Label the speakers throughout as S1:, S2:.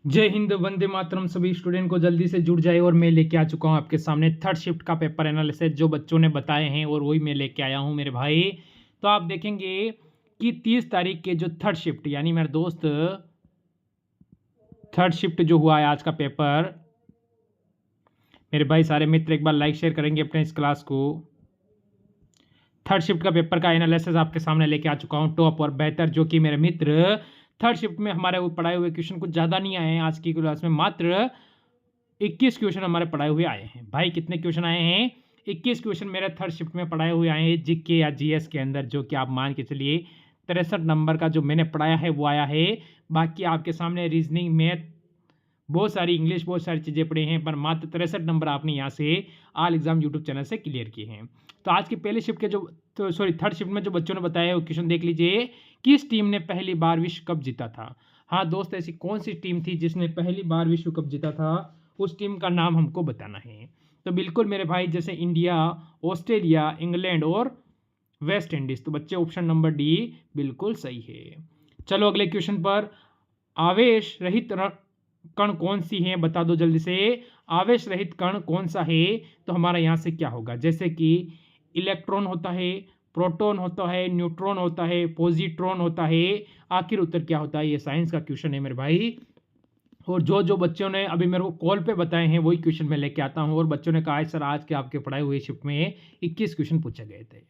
S1: जय हिंद, वंदे मातरम। सभी स्टूडेंट को जल्दी से जुड़ जाए और मैं लेके आ चुका हूँ आपके सामने थर्ड शिफ्ट का पेपर एनालिसिस जो बच्चों ने बताए हैं और वही मैं लेके आया हूँ मेरे भाई। तो आप देखेंगे कि 30 तारीख के जो थर्ड शिफ्ट यानी मेरे दोस्त थर्ड शिफ्ट जो हुआ है आज का पेपर, मेरे भाई सारे मित्र एक बार लाइक शेयर करेंगे अपने इस क्लास को। थर्ड शिफ्ट का पेपर का एनालिसिस आपके सामने लेके आ चुका हूँ, टॉप और बेहतर, जो कि मेरे मित्र थर्ड शिफ्ट में हमारे वो पढ़ाए हुए क्वेश्चन कुछ ज़्यादा नहीं आए हैं। आज की क्लास में मात्र 21 क्वेश्चन हमारे पढ़ाए हुए आए हैं। भाई कितने क्वेश्चन आए हैं? 21 क्वेश्चन मेरे थर्ड शिफ्ट में पढ़ाए हुए आए हैं जीके या जीएस के अंदर, जो कि आप मान के चलिए 63 नंबर का जो मैंने पढ़ाया है वो आया है। बाकी आपके सामने रीजनिंग, मैथ, बहुत सारी इंग्लिश, बहुत सारी चीज़ें पढ़ी हैं, पर मात्र 63 नंबर आपने यहाँ से ऑल एग्जाम यूट्यूब चैनल से क्लियर किए हैं। तो आज की पहले शिफ्ट के जो थर्ड शिफ्ट में जो बच्चों ने बताया है वो क्वेश्चन देख लीजिए। किस टीम ने पहली बार विश्व कप जीता था? हाँ दोस्त, ऐसी कौन सी टीम थी जिसने पहली बार विश्व कप जीता था? उस टीम का नाम हमको बताना है। तो बिल्कुल मेरे भाई, जैसे इंडिया, ऑस्ट्रेलिया, इंग्लैंड और वेस्ट इंडीज। तो बच्चे ऑप्शन नंबर डी बिल्कुल सही है। चलो अगले क्वेश्चन पर। आवेश रहित कण कौन सी है? बता दो जल्दी से। आवेश रहित कण कौन सा है? तो हमारा यहाँ से क्या होगा? जैसे कि इलेक्ट्रॉन होता है, प्रोटॉन होता है, न्यूट्रॉन होता है, पॉजिट्रॉन होता है। आखिर उत्तर क्या होता है? ये साइंस का क्वेश्चन है मेरे भाई। और जो जो बच्चों ने अभी मेरे को कॉल पे बताए हैं वही क्वेश्चन मैं लेके आता हूँ। और बच्चों ने कहा है सर आज के आपके पढ़ाए हुए शिफ्ट में 21 क्वेश्चन पूछे गए थे,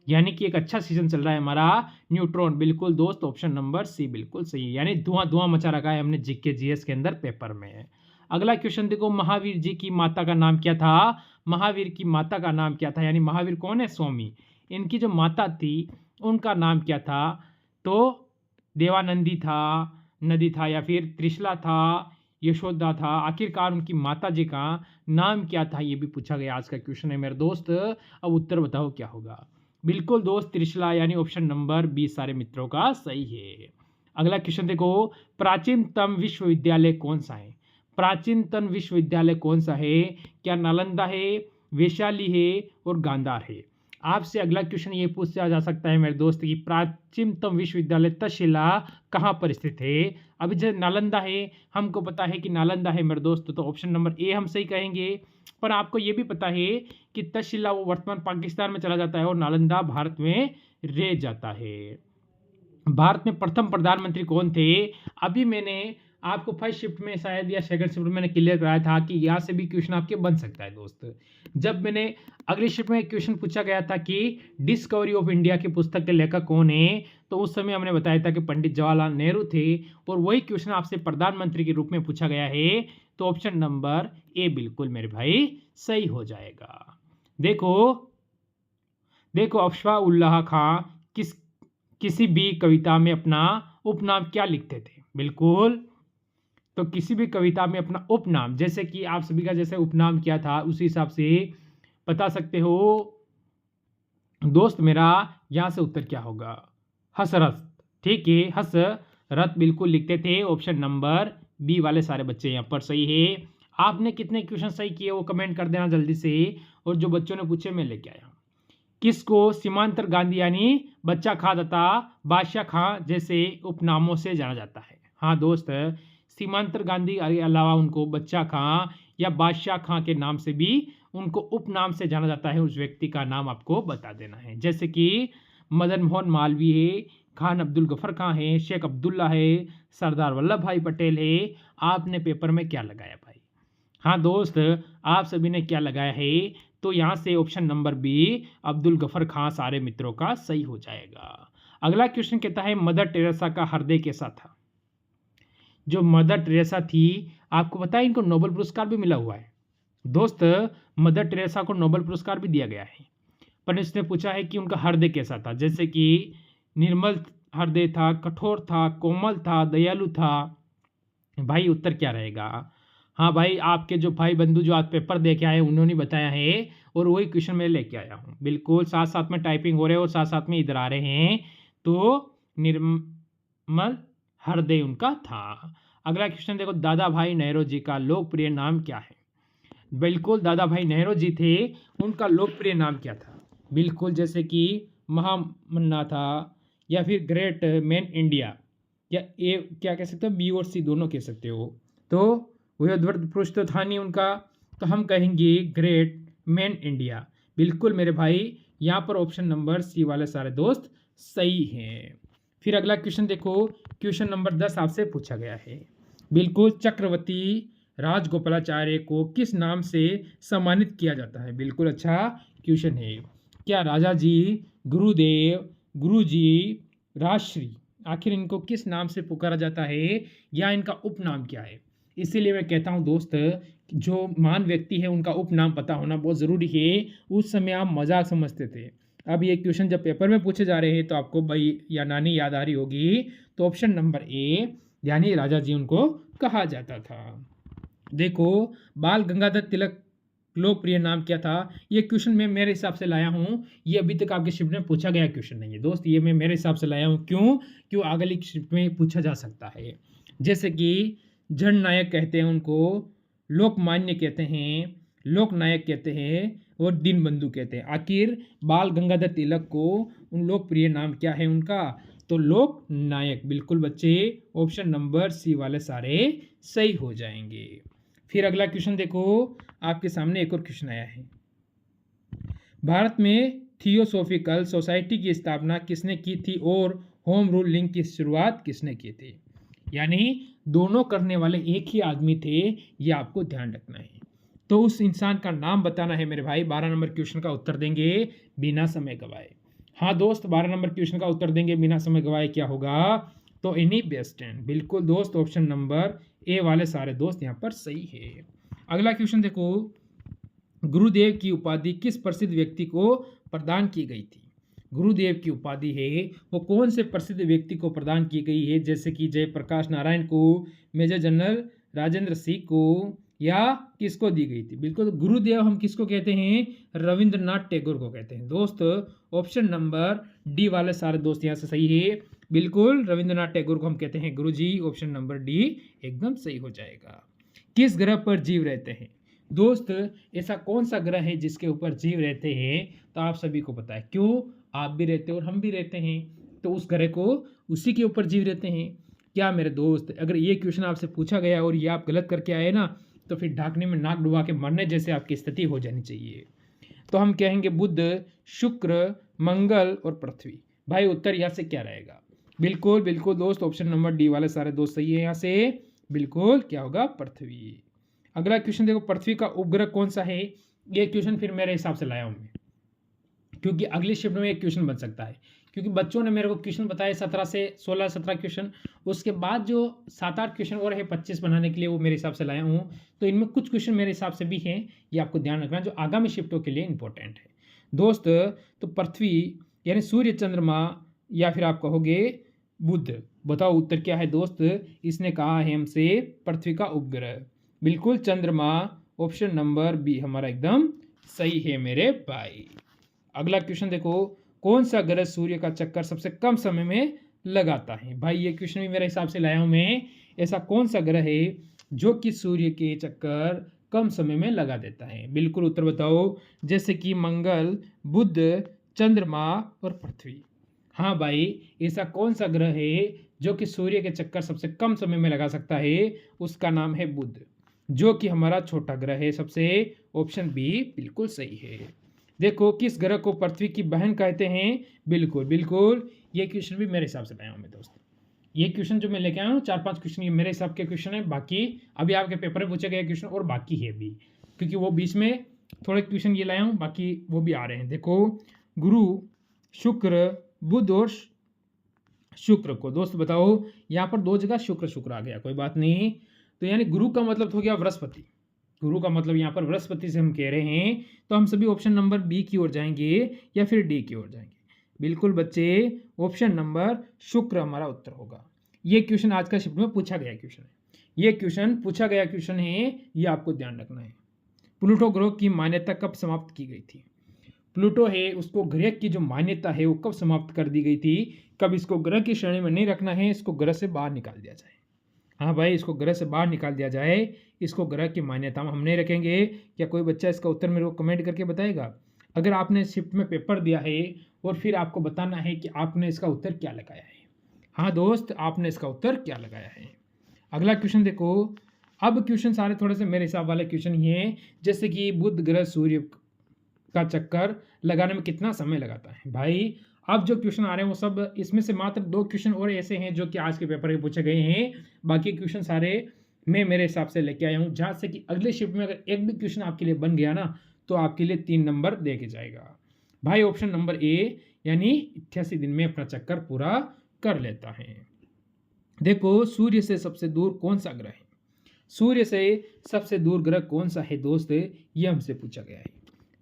S1: यानी कि एक अच्छा सीजन चल रहा है हमारा। न्यूट्रॉन बिल्कुल दोस्त, ऑप्शन नंबर सी बिल्कुल सही है, यानी धुआं धुआं मचा रखा है हमने जीके जीएस के अंदर पेपर में। अगला क्वेश्चन देखो, महावीर जी की माता का नाम क्या था? महावीर की माता का नाम क्या था? यानी महावीर कौन है? स्वामी। इनकी जो माता थी उनका नाम क्या था? तो देवानंदी था, नदी था, या फिर त्रिशला था, यशोदा था। आखिरकार उनकी माता जी का नाम क्या था? ये भी पूछा गया, आज का क्वेश्चन है मेरे दोस्त। अब उत्तर बताओ क्या होगा? बिल्कुल दोस्त त्रिशला, यानी ऑप्शन नंबर 20 सारे मित्रों का सही है। अगला क्वेश्चन देखो, प्राचीनतम विश्वविद्यालय कौन सा है? प्राचीनतम विश्वविद्यालय कौन सा है? क्या नालंदा है, वैशाली है और गांधार है? आपसे अगला क्वेश्चन ये पूछा जा सकता है मेरे दोस्त कि प्राचीनतम विश्वविद्यालय तक्षशिला कहाँ पर स्थित है? अभी जैसे नालंदा है, हमको पता है कि नालंदा है मेरे दोस्त, तो ऑप्शन नंबर ए हम सही कहेंगे। पर आपको ये भी पता है कि तक्षशिला वो वर्तमान पाकिस्तान में चला जाता है और नालंदा भारत में रह जाता है। भारत में प्रथम प्रधानमंत्री कौन थे? अभी मैंने आपको फर्स्ट शिफ्ट में शायद या सेकंड शिफ्ट में मैंने क्लियर कराया था कि यहाँ से भी क्वेश्चन आपके बन सकता है दोस्त। जब मैंने अगली शिफ्ट में क्वेश्चन पूछा गया था कि डिस्कवरी ऑफ इंडिया की पुस्तक के लेखक कौन है, तो उस समय हमने बताया था कि पंडित जवाहरलाल नेहरू थे। और वही क्वेश्चन आपसे प्रधानमंत्री के रूप में पूछा गया है, तो ऑप्शन नंबर ए बिल्कुल मेरे भाई सही हो जाएगा। देखो देखो, अफवाह उल्लाह खां किसी भी कविता में अपना उपनाम क्या लिखते थे? बिल्कुल, तो किसी भी कविता में अपना उपनाम, जैसे कि आप सभी का जैसे उपनाम क्या था उसी हिसाब से बता सकते हो दोस्त मेरा। यहाँ से उत्तर क्या होगा? हसरत। ठीक है, हसरत बिल्कुल लिखते थे। ऑप्शन नंबर बी वाले सारे बच्चे यहाँ पर सही है। आपने कितने क्वेश्चन सही किए वो कमेंट कर देना जल्दी से। और जो बच्चों ने पूछे मैं लेके आया। किसको सीमांतर गांधी यानी बच्चा खां तथा बादशाह खां जैसे उपनामों से जाना जाता है? हाँ दोस्त, सीमांतर गांधी के अलावा उनको बच्चा खां या बादशाह खां के नाम से भी उनको उपनाम से जाना जाता है। उस व्यक्ति का नाम आपको बता देना है, जैसे कि मदन मोहन मालवीय है, खान अब्दुल गफर खां है, शेख अब्दुल्ला है, सरदार वल्लभ भाई पटेल है। आपने पेपर में क्या लगाया भाई? हाँ दोस्त, आप सभी ने क्या लगाया है? तो यहाँ से option number B Abdul Gaffar Khan सारे मित्रों का सही हो जाएगा। अगला क्वेश्चन कहता है मदर टेरेसा का हृदय कैसा था? जो मदर टेरेसा थी, आपको पता है इनको नोबेल पुरस्कार भी मिला हुआ है दोस्त। मदर टेरेसा को नोबेल पुरस्कार भी दिया गया है। पर इसने पूछा है कि उनका हृदय कैसा था, जैसे कि निर्मल हृदय था, कठोर था, कोमल था, दयालु था। भाई उत्तर क्या रहेगा? हाँ भाई, आपके जो भाई बंधु जो आज पेपर दे के आए उन्होंने बताया है और वही क्वेश्चन मैं लेके आया हूँ। बिल्कुल साथ साथ में टाइपिंग हो रहे हैं और साथ साथ में इधर आ रहे हैं। तो निर्मल हृदय उनका था। अगला क्वेश्चन देखो, दादा भाई नेहरू जी का लोकप्रिय नाम क्या है? बिल्कुल दादा भाई नेहरू जी थे, उनका लोकप्रिय नाम क्या था? बिल्कुल, जैसे कि महामन्ना था, या फिर ग्रेट मैन इंडिया, या ए क्या कह सकते हो, बी और सी दोनों कह सकते हो। तो वह उद्वर्त पुरुष तो था नहीं उनका, तो हम कहेंगे ग्रेट मैन इंडिया। बिल्कुल मेरे भाई, यहाँ पर ऑप्शन नंबर सी वाले सारे दोस्त सही हैं। फिर अगला क्वेश्चन देखो, क्वेश्चन नंबर 10 आपसे पूछा गया है। बिल्कुल, चक्रवर्ती राजगोपालाचार्य को किस नाम से सम्मानित किया जाता है? बिल्कुल अच्छा क्वेश्चन है। क्या राजा जी, गुरुदेव, गुरुजी, राजश्री, आखिर इनको किस नाम से पुकारा जाता है या इनका उपनाम क्या है? इसीलिए मैं कहता हूँ दोस्त, जो महान व्यक्ति है उनका उपनाम पता होना बहुत ज़रूरी है। उस समय आप मजाक समझते थे, अब ये क्वेश्चन जब पेपर में पूछे जा रहे हैं तो आपको भाई या नानी याद आ रही होगी। तो ऑप्शन नंबर ए यानी राजा जी उनको कहा जाता था। देखो, बाल गंगाधर तिलक लोकप्रिय नाम क्या था? ये क्वेश्चन मैं मेरे हिसाब से लाया हूँ, ये अभी तक आपके शिफ्ट में पूछा गया क्वेश्चन नहीं है दोस्त, ये मैं मेरे हिसाब से लाया हूँ। क्यों अगली शिफ्ट में पूछा जा सकता है। जैसे कि जननायक कहते हैं उनको, लोकमान्य कहते हैं, लोकनायक कहते हैं और दीनबंधु कहते हैं। आखिर बाल गंगाधर तिलक को उन लोकप्रिय नाम क्या है उनका? तो लोकनायक। बिल्कुल बच्चे, ऑप्शन नंबर सी वाले सारे सही हो जाएंगे। फिर अगला क्वेश्चन देखो, आपके सामने एक और क्वेश्चन आया है। भारत में थियोसॉफिकल सोसाइटी की स्थापना किसने की थी और होम रूल लिंक की शुरुआत किसने की थी? यानी दोनों करने वाले एक ही आदमी थे, ये आपको ध्यान रखना है। तो उस इंसान का नाम बताना है मेरे भाई। 12 नंबर क्वेश्चन का उत्तर देंगे बिना समय गवाए। हाँ दोस्त, 12 नंबर क्वेश्चन का उत्तर देंगे बिना समय गवाए। क्या होगा? तो एनी बेस्टन। बिल्कुल दोस्त, ऑप्शन नंबर ए वाले सारे दोस्त यहाँ पर सही है। अगला क्वेश्चन देखो, गुरुदेव की उपाधि किस प्रसिद्ध व्यक्ति को प्रदान की गई थी? गुरुदेव की उपाधि है वो कौन से प्रसिद्ध व्यक्ति को प्रदान की गई है? जैसे कि जयप्रकाश नारायण को, मेजर जनरल राजेंद्र सिंह को, या किसको दी गई थी? बिल्कुल, गुरुदेव हम किसको कहते हैं? रविंद्रनाथ टैगोर को कहते हैं दोस्त। ऑप्शन नंबर डी वाले सारे दोस्त यहाँ से सही है। बिल्कुल, रविंद्रनाथ टैगोर को हम कहते हैं गुरुजी। ऑप्शन नंबर डी एकदम सही हो जाएगा। किस ग्रह पर जीव रहते हैं? दोस्त, ऐसा कौन सा ग्रह है जिसके ऊपर जीव रहते हैं? तो आप सभी को पता है। क्यों? आप भी रहते हो और हम भी रहते हैं, तो उस ग्रह को उसी के ऊपर जीव रहते हैं। क्या मेरे दोस्त, अगर ये क्वेश्चन आपसे पूछा गया और ये आप गलत करके आए ना, तो फिर ढाकने में नाक डुबा के मरने जैसे आपकी स्थिति हो जानी चाहिए। तो हम कहेंगे बुध, शुक्र, मंगल और पृथ्वी। भाई उत्तर यहाँ से क्या रहेगा? बिल्कुल बिल्कुल दोस्त, ऑप्शन नंबर डी वाले सारे दोस्त सही है यहाँ से। बिल्कुल, क्या होगा? पृथ्वी। अगला क्वेश्चन देखो, पृथ्वी का उपग्रह कौन सा है? ये क्वेश्चन फिर मेरे हिसाब से लाया हूँ मैं, क्योंकि अगली शिफ्ट में एक क्वेश्चन बन सकता है। क्योंकि बच्चों ने मेरे को क्वेश्चन बताए 17 से 16-17 क्वेश्चन, उसके बाद जो 7-8 क्वेश्चन और है 25 बनाने के लिए, वो मेरे हिसाब से लाया हूँ। तो इनमें कुछ क्वेश्चन मेरे हिसाब से भी हैं, ये आपको ध्यान रखना, जो आगामी शिफ्टों के लिए इंपॉर्टेंट है दोस्त। तो पृथ्वी यानी सूर्य, चंद्रमा, या फिर आप कहोगे बुध। बताओ उत्तर क्या है दोस्त? इसने कहा है हमसे पृथ्वी का उपग्रह। बिल्कुल, चंद्रमा। ऑप्शन नंबर बी हमारा एकदम सही है मेरे भाई। अगला क्वेश्चन देखो, कौन सा ग्रह सूर्य का चक्कर सबसे कम समय में लगाता है? भाई ये क्वेश्चन भी मेरे हिसाब से लाया हूं मैं। ऐसा कौन सा ग्रह है जो कि सूर्य के चक्कर कम समय में लगा देता है? बिल्कुल उत्तर बताओ। जैसे कि मंगल, बुध, चंद्रमा और पृथ्वी। हाँ भाई, ऐसा कौन सा ग्रह है जो कि सूर्य के चक्कर सबसे कम समय में लगा सकता है? उसका नाम है बुध, जो कि हमारा छोटा ग्रह है सबसे। ऑप्शन बी बिल्कुल सही है। देखो, किस ग्रह को पृथ्वी की बहन कहते हैं? बिल्कुल बिल्कुल, ये क्वेश्चन भी मेरे हिसाब से लाया हूँ मैं दोस्त। ये क्वेश्चन जो मैं लेके आया हूँ 4-5 क्वेश्चन ये मेरे हिसाब के क्वेश्चन है, बाकी अभी आपके पेपर में पूछे गए क्वेश्चन और बाकी है भी, क्योंकि वो बीच में थोड़े क्वेश्चन ये लाया हूँ, बाकी वो भी आ रहे हैं। देखो, गुरु, शुक्र, बुध और शुक्र को दोस्त बताओ, यहाँ पर 2 जगह शुक्र शुक्र आ गया, कोई बात नहीं। तो यानी गुरु का मतलब हो गया बृहस्पति, गुरु का मतलब यहाँ पर बृहस्पति से हम कह रहे हैं। तो हम सभी ऑप्शन नंबर बी की ओर जाएंगे या फिर डी की ओर जाएंगे? बिल्कुल बच्चे, ऑप्शन नंबर शुक्र हमारा उत्तर होगा। ये क्वेश्चन आज का शिफ्ट में पूछा गया क्वेश्चन है, ये क्वेश्चन पूछा गया क्वेश्चन है, ये आपको ध्यान रखना है। प्लूटो ग्रह की मान्यता कब समाप्त की गई थी? प्लूटो है उसको ग्रह की जो मान्यता है वो कब समाप्त कर दी गई थी? कब इसको ग्रह की श्रेणी में नहीं रखना है, इसको ग्रह से बाहर निकाल दिया जाए। हाँ भाई, इसको ग्रह से बाहर निकाल दिया जाए, इसको ग्रह की मान्यता में हम नहीं रखेंगे। क्या कोई बच्चा इसका उत्तर मेरे को कमेंट करके बताएगा? अगर आपने शिफ्ट में पेपर दिया है और फिर आपको बताना है कि आपने इसका उत्तर क्या लगाया है। हाँ दोस्त, आपने इसका उत्तर क्या लगाया है। अगला क्वेश्चन देखो, अब क्वेश्चन सारे थोड़े से मेरे हिसाब वाले क्वेश्चन ये हैं, जैसे कि बुध ग्रह सूर्य का चक्कर लगाने में कितना समय लगाता है भाई। अब जो क्वेश्चन आ रहे हैं वो सब, इसमें से मात्र 2 क्वेश्चन और ऐसे हैं जो कि आज के पेपर में पूछे गए हैं। बाकी क्वेश्चन सारे मैं मेरे हिसाब से लेके आया हूँ, जहाँ से कि अगले शिफ्ट में अगर एक भी क्वेश्चन आपके लिए बन गया ना तो आपके लिए 3 नंबर दे के जाएगा भाई। ऑप्शन नंबर ए, यानी 88 दिन में अपना चक्कर पूरा कर लेता है। देखो, सूर्य से सबसे दूर कौन सा ग्रह है? सूर्य से सबसे दूर ग्रह कौन सा है दोस्त, ये हमसे पूछा गया है।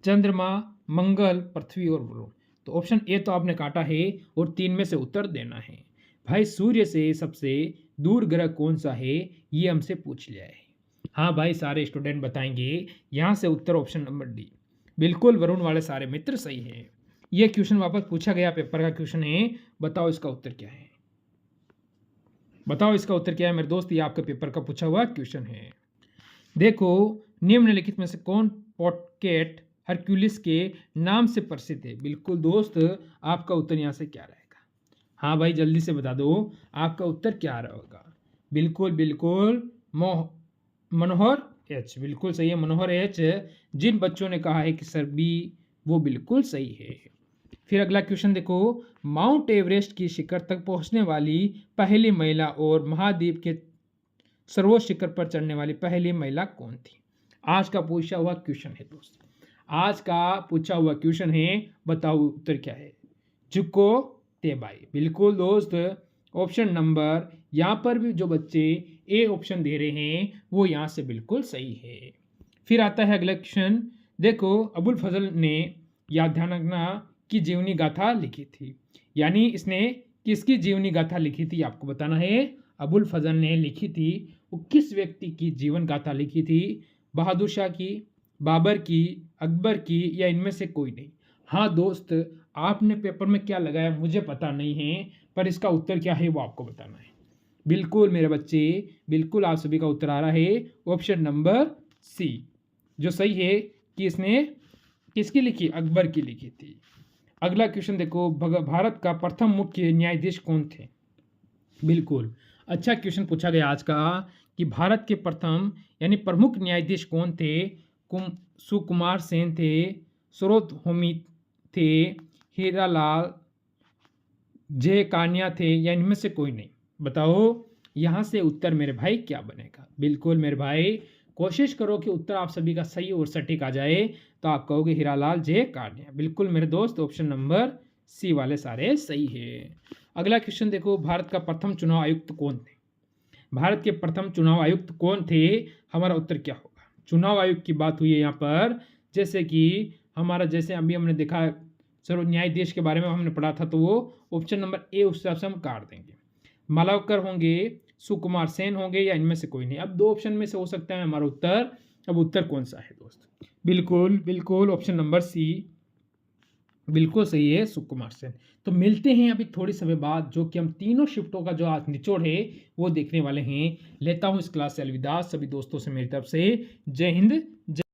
S1: चंद्रमा, मंगल, पृथ्वी और वरुण। तो ऑप्शन ए तो आपने काटा है और 3 में से उत्तर देना है भाई। सूर्य से सबसे दूर ग्रह कौन सा है ये हमसे पूछ लिया है। हाँ भाई, सारे स्टूडेंट बताएंगे। यहाँ से उत्तर ऑप्शन नंबर डी, बिल्कुल वरुण वाले सारे मित्र सही है। ये क्वेश्चन वापस पूछा गया पेपर का क्वेश्चन है, बताओ इसका उत्तर क्या है। बताओ इसका उत्तर क्या है मेरे दोस्त, ये आपके पेपर का पूछा हुआ क्वेश्चन है। देखो, निम्नलिखित में से कौन पॉटकेट हरक्यूलिस के नाम से प्रसिद्ध है? बिल्कुल दोस्त, आपका उत्तर यहाँ से क्या रहेगा? हाँ भाई, जल्दी से बता दो आपका उत्तर क्या रहेगा। बिल्कुल बिल्कुल मनोहर एच, बिल्कुल सही है मनोहर एच। जिन बच्चों ने कहा है कि सर बी, वो बिल्कुल सही है। फिर अगला क्वेश्चन देखो, माउंट एवरेस्ट की शिखर तक पहुंचने वाली पहली महिला और महाद्वीप के सर्वोच्च शिखर पर चढ़ने वाली पहली महिला कौन थी? आज का पूछा हुआ क्वेश्चन है दोस्त, आज का पूछा हुआ क्वेश्चन है, बताओ उत्तर क्या है। जुको तेबाई, बिल्कुल दोस्त। ऑप्शन नंबर, यहाँ पर भी जो बच्चे ए ऑप्शन दे रहे हैं वो यहाँ से बिल्कुल सही है। फिर आता है अगला क्वेश्चन। देखो, अबुल फजल ने याद ध्यान रखना की जीवनी गाथा लिखी थी, यानी इसने किसकी जीवनी गाथा लिखी थी आपको बताना है। अबुल फजल ने लिखी थी, वो किस व्यक्ति की जीवन गाथा लिखी थी? बहादुर शाह की, बाबर की, अकबर की, या इनमें से कोई नहीं? हाँ दोस्त, आपने पेपर में क्या लगाया मुझे पता नहीं है, पर इसका उत्तर क्या है वो आपको बताना है। बिल्कुल मेरे बच्चे, बिल्कुल आप सभी का उत्तर आ रहा है ऑप्शन नंबर सी, जो सही है कि इसने किसकी लिखी? अकबर की लिखी थी। अगला क्वेश्चन देखो, भारत का प्रथम मुख्य न्यायाधीश कौन थे? बिल्कुल अच्छा क्वेश्चन पूछा गया आज का कि भारत के प्रथम यानी प्रमुख न्यायाधीश कौन थे? सुकुमार सेन थे, सरोत होमी थे, हीरालाल जे कान्या थे, या इनमें से कोई नहीं? बताओ यहाँ से उत्तर मेरे भाई क्या बनेगा। बिल्कुल मेरे भाई, कोशिश करो कि उत्तर आप सभी का सही और सटीक आ जाए, तो आप कहोगे हीरालाल जे कान्या। बिल्कुल मेरे दोस्त, ऑप्शन नंबर सी वाले सारे सही है। अगला क्वेश्चन देखो, भारत का प्रथम चुनाव आयुक्त कौन थे? भारत के प्रथम चुनाव आयुक्त कौन थे? हमारा उत्तर क्या होगा? चुनाव आयुक्त की बात हुई है यहाँ पर, जैसे कि हमारा, जैसे अभी हमने देखा सर्व न्यायाधीश के बारे में हमने पढ़ा था, तो वो ऑप्शन नंबर ए उस हिसाब से हम काट देंगे। मालवकर होंगे, सुकुमार सेन होंगे, या इनमें से कोई नहीं? अब 2 ऑप्शन में से हो सकता है हमारा उत्तर। अब उत्तर कौन सा है दोस्त? बिल्कुल बिल्कुल ऑप्शन नंबर सी बिल्कुल सही है, सुकुमार सेन। तो मिलते हैं अभी थोड़ी समय बाद, जो कि हम तीनों शिफ्टों का जो आज निचोड़ है वो देखने वाले हैं। लेता हूँ इस क्लास से अलविदा सभी दोस्तों से मेरी तरफ से। जय हिंद।